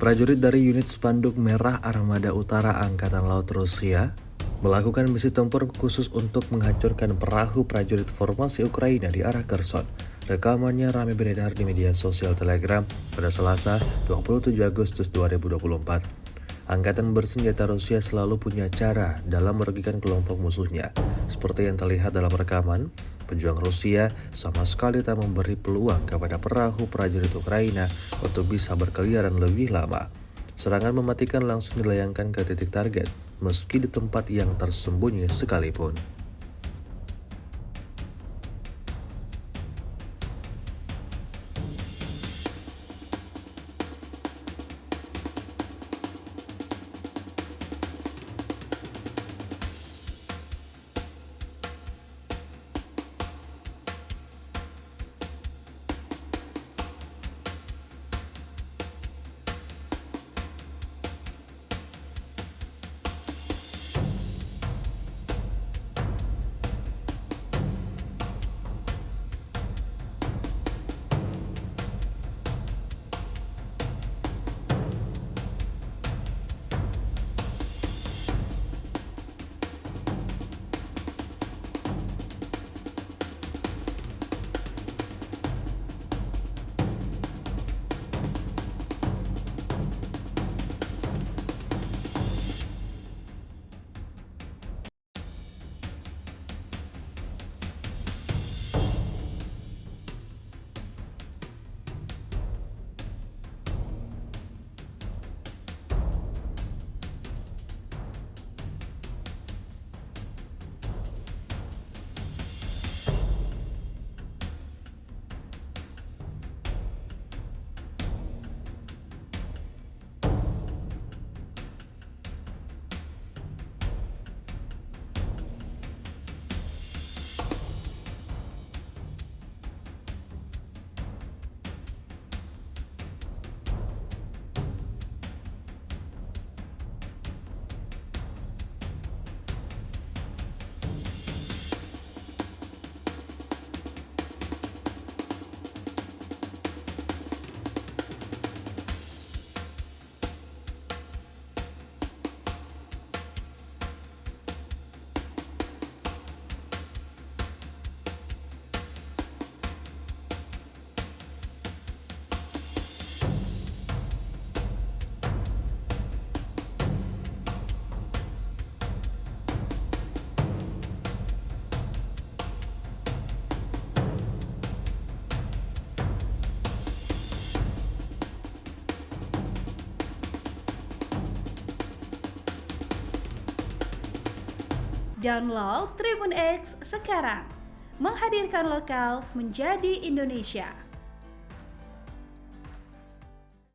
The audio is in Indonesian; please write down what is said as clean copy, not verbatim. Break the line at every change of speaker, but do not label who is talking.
Prajurit dari unit Spanduk Merah Armada Utara Angkatan Laut Rusia melakukan misi tempur khusus untuk menghancurkan perahu prajurit formasi Ukraina di arah Kherson. Rekamannya ramai beredar di media sosial Telegram pada Selasa 27 Agustus 2024. Angkatan bersenjata Rusia selalu punya cara dalam merugikan kelompok musuhnya. Seperti yang terlihat dalam rekaman, pejuang Rusia sama sekali tak memberi peluang kepada perahu prajurit Ukraina untuk bisa berkeliaran lebih lama. Serangan mematikan langsung dilayangkan ke titik target, meski di tempat yang tersembunyi sekalipun.
Download Tribun X sekarang, menghadirkan lokal menjadi Indonesia.